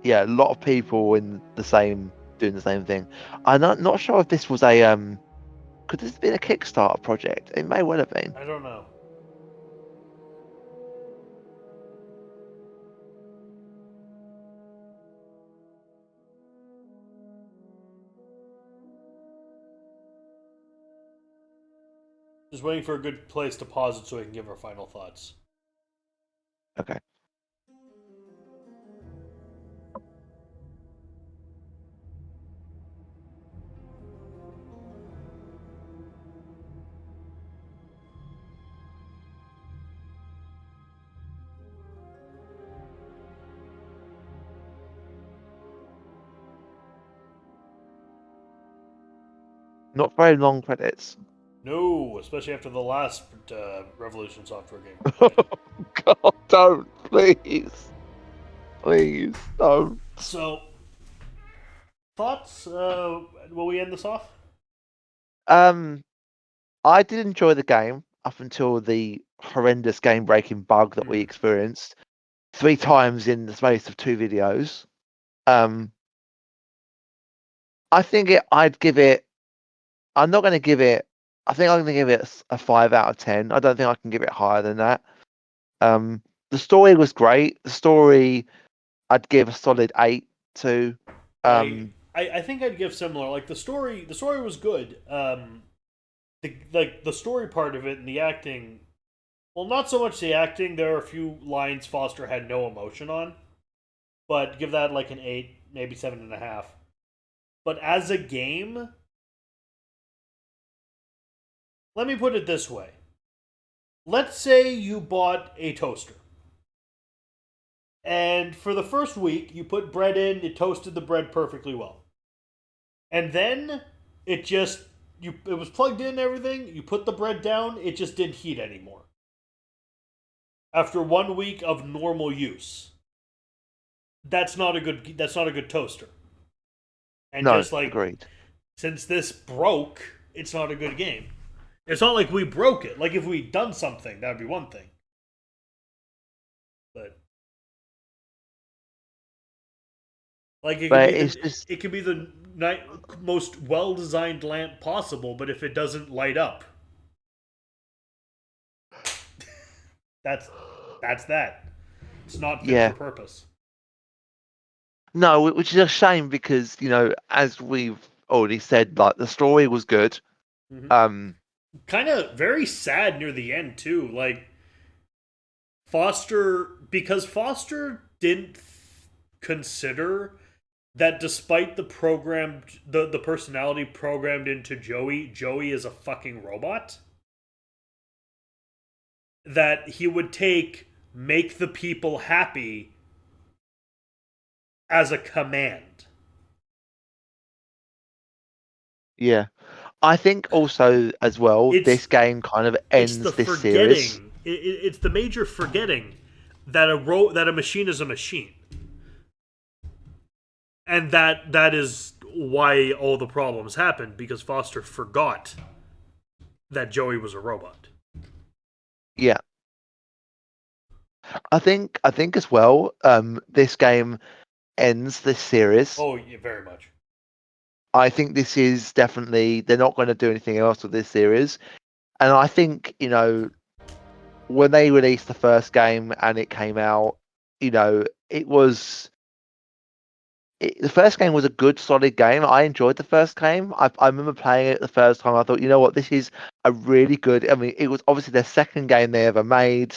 Speaker 2: Yeah, a lot of people doing the same thing. I'm not sure if this was could this have been a Kickstarter project? It may well have been.
Speaker 1: I don't know. Just waiting for a good place to pause it so we can give our final thoughts.
Speaker 2: Okay. Not very long credits.
Speaker 1: No, especially after the last Revolution Software game.
Speaker 2: God, don't, please. Please, don't.
Speaker 1: So, thoughts? Will we end this off?
Speaker 2: I did enjoy the game up until the horrendous game-breaking bug that we experienced 3 times in the space of 2 videos. I think I'd give it. I'm not going to give it. I think I'm going to give it a 5 out of 10. I don't think I can give it higher than that. The story was great. The story, I'd give a solid 8 to.
Speaker 1: I think I'd give similar. Like the story was good. The story part of it and the acting. Well, not so much the acting. There are a few lines Foster had no emotion on, but give that like an 8, maybe 7.5. But as a game. Let me put it this way. Let's say you bought a toaster. And for the first week, you put bread in, it toasted the bread perfectly well. And then it was plugged in and everything, you put the bread down, it just didn't heat anymore. After 1 week of normal use. That's not a good toaster. And
Speaker 2: no,
Speaker 1: just like
Speaker 2: agreed.
Speaker 1: Since this broke, it's not a good game. It's not like we broke it. Like, if we'd done something, that would be one thing. But... Like, it could be the most well-designed lamp possible, but if it doesn't light up... that's that. It's not fit for purpose.
Speaker 2: No, which is a shame because, as we've already said, like, the story was good.
Speaker 1: Mm-hmm. Kind of very sad near the end too. Like Foster didn't consider that despite the personality programmed into Joey is a fucking robot. That he would make the people happy as a command.
Speaker 2: Yeah. I think also as well, this game kind of ends this series.
Speaker 1: It's the major forgetting that a machine is a machine. And that is why all the problems happened, because Foster forgot that Joey was a robot.
Speaker 2: Yeah. I think as well, this game ends this series.
Speaker 1: Oh, yeah, very much.
Speaker 2: I think this is definitely, they're not going to do anything else with this series. And I think, when they released the first game and it came out, it was the first game was a good, solid game. I enjoyed the first game. I remember playing it the first time. I thought, you know what, this is a really good. I mean, it was obviously their second game they ever made.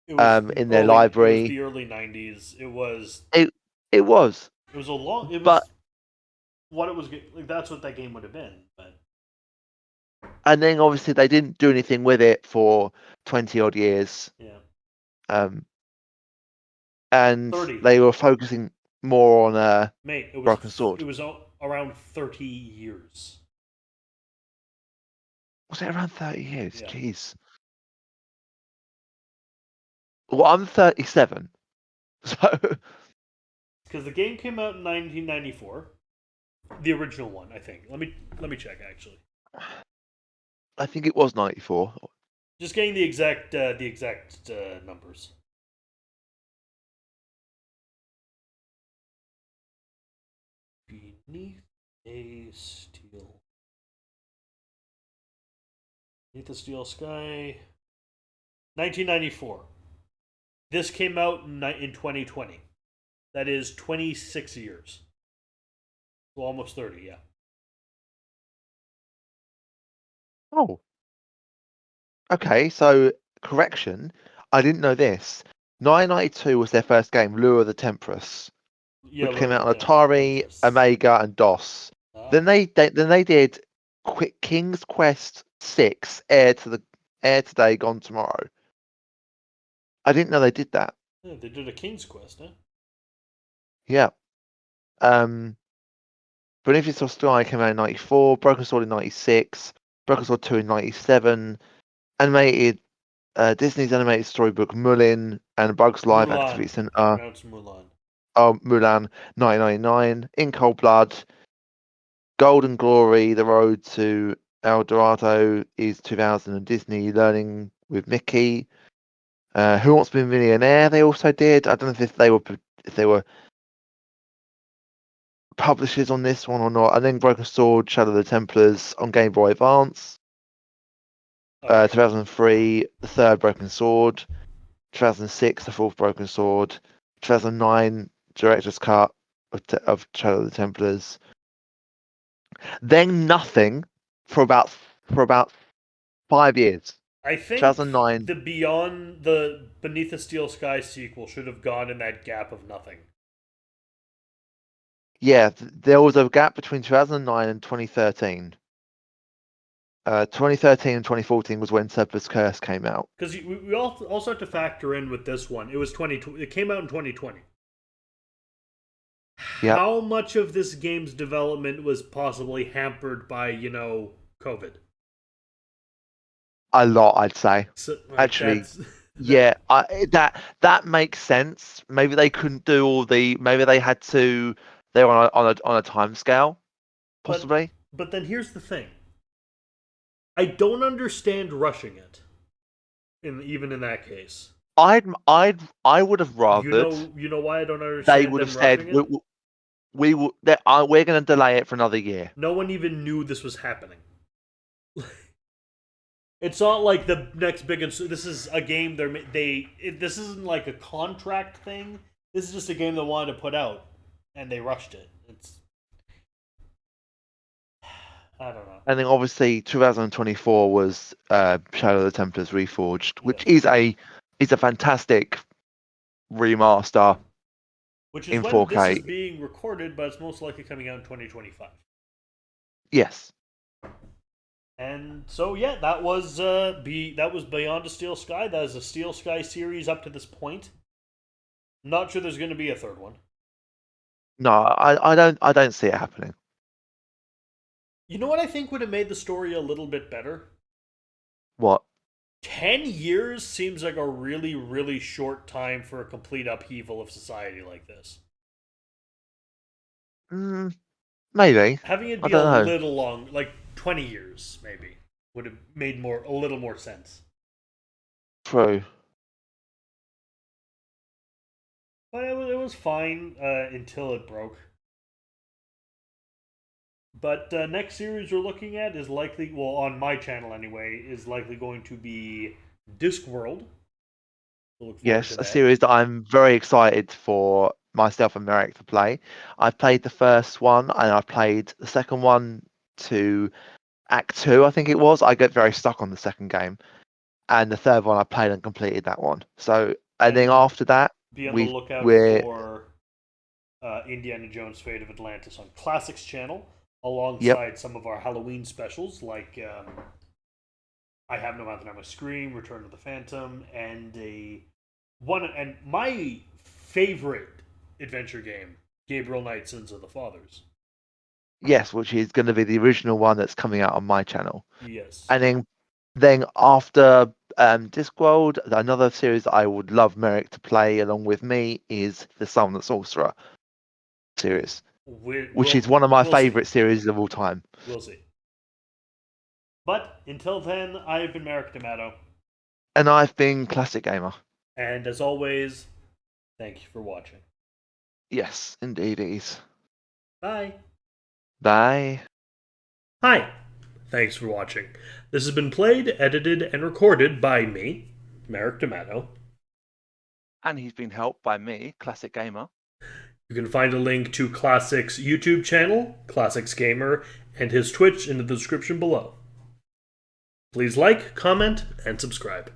Speaker 2: In their library.
Speaker 1: It was the early 90s. It was.
Speaker 2: It was.
Speaker 1: It was a long. It was.
Speaker 2: But
Speaker 1: what it was like, that's what that game would have been. But.
Speaker 2: And then obviously they didn't do anything with it for 20 odd years.
Speaker 1: Yeah.
Speaker 2: And
Speaker 1: 30.
Speaker 2: They were focusing more on Broken Sword.
Speaker 1: It was around 30 years.
Speaker 2: Was it around 30 years?
Speaker 1: Yeah.
Speaker 2: Jeez. Well, I'm 37, so.
Speaker 1: Because the game came out in 1994, the original one, I think. Let me check actually.
Speaker 2: I think it was 94.
Speaker 1: Just getting the exact numbers. Beneath a Steel. Beneath the Steel Sky. 1994. This came out in 2020. That is 26 years. Well, almost 30, yeah.
Speaker 2: Oh. Okay, so, correction. I didn't know this. 992 was their first game, Lure of the Tempress.
Speaker 1: Yeah,
Speaker 2: which came out on Atari, Amiga, and DOS. Then they did King's Quest 6, Air Today, Gone Tomorrow. I didn't know they did that.
Speaker 1: Yeah, they did a King's Quest, huh?
Speaker 2: Yeah. Beneath the Steel Sky came out in 94, Broken Sword in 96, Broken Sword 2 in 97, Disney's animated storybook Mulan and Bugs Life
Speaker 1: Mulan.
Speaker 2: Activity Center.
Speaker 1: Pronounced Mulan.
Speaker 2: Mulan 1999, In Cold Blood, Golden Glory, The Road to El Dorado is 2000, and Disney Learning with Mickey. Who Wants to Be a Millionaire? They also did. I don't know if they were publishers on this one or not. And then Broken Sword, Shadow of the Templars on Game Boy Advance. 2003, the third Broken Sword. 2006, the fourth Broken Sword. 2009, Director's Cut of Shadow of the Templars. Then nothing for about 5 years.
Speaker 1: I think
Speaker 2: 2009.
Speaker 1: the Beneath the Steel Sky sequel should have gone in that gap of nothing.
Speaker 2: Yeah, there was a gap between 2009 and 2013. 2013 and 2014 was when Sepp's Curse came out.
Speaker 1: Because we also have to factor in with this one. It was 2020. It came out in 2020.
Speaker 2: Yep.
Speaker 1: How much of this game's development was possibly hampered by, COVID?
Speaker 2: A lot, I'd say.
Speaker 1: So,
Speaker 2: actually, yeah, that makes sense. Maybe they couldn't do all the. Maybe they had to. They were on a time scale, possibly.
Speaker 1: But then here's the thing. I don't understand rushing it. Even in that case,
Speaker 2: I would have rather.
Speaker 1: You know why I don't understand.
Speaker 2: They would have said we're going to delay it for another year.
Speaker 1: No one even knew this was happening. It's not like the next big. This is a game this isn't like a contract thing. This is just a game they wanted to put out, and they rushed it. I don't know.
Speaker 2: And then obviously 2024 was Shadow of the Templars Reforged, which is a fantastic remaster.
Speaker 1: Which is
Speaker 2: in
Speaker 1: when
Speaker 2: 4K.
Speaker 1: This is being recorded, but it's most likely coming out in 2025.
Speaker 2: Yes.
Speaker 1: And so yeah, that was Beyond a Steel Sky. That is a Steel Sky series up to this point. Not sure there's going to be a third one.
Speaker 2: No, I don't see it happening.
Speaker 1: You know what I think would have made the story a little bit better?
Speaker 2: What?
Speaker 1: 10 years seems like a really, really short time for a complete upheaval of society like this.
Speaker 2: Maybe.
Speaker 1: Having it
Speaker 2: I
Speaker 1: be a
Speaker 2: don't know.
Speaker 1: little long, like 20 years maybe, would have made a little more sense.
Speaker 2: True.
Speaker 1: But it was fine until it broke. But next series we're looking at is likely, well, on my channel anyway, is likely going to be Discworld. We'll look forward
Speaker 2: Yes,
Speaker 1: to
Speaker 2: a
Speaker 1: that.
Speaker 2: series that I'm very excited for myself and Merrick to play. I've played the first one and I've played the second one to Act 2, I think it was. I get very stuck on the second game. And the third one I played and completed that one. So, and then after that,
Speaker 1: Be on the lookout
Speaker 2: we're
Speaker 1: for Indiana Jones Fate of Atlantis on Classics channel, alongside some of our Halloween specials, like I Have No Mouth and I Must Scream, Return of the Phantom, and my favorite adventure game, Gabriel Knight Sins of the Fathers.
Speaker 2: yes, which is going to be the original one that's coming out on my channel.
Speaker 1: Yes.
Speaker 2: And then after Discworld, another series that I would love Merrick to play along with me is the Summon the Sorcerer series, which is one of my favorite series of all time.
Speaker 1: We'll see. But until then, I've been Merrick D'Amato.
Speaker 2: And I've been Classic Gamer.
Speaker 1: And as always, thank you for watching.
Speaker 2: Yes, indeed it is.
Speaker 1: Bye.
Speaker 2: Bye.
Speaker 1: Hi. Thanks for watching. This has been played, edited, and recorded by me, Merrick D'Amato.
Speaker 2: And he's been helped by me, Classic Gamer.
Speaker 1: You can find a link to Classic's YouTube channel, Classics Gamer, and his Twitch in the description below. Please like, comment, and subscribe.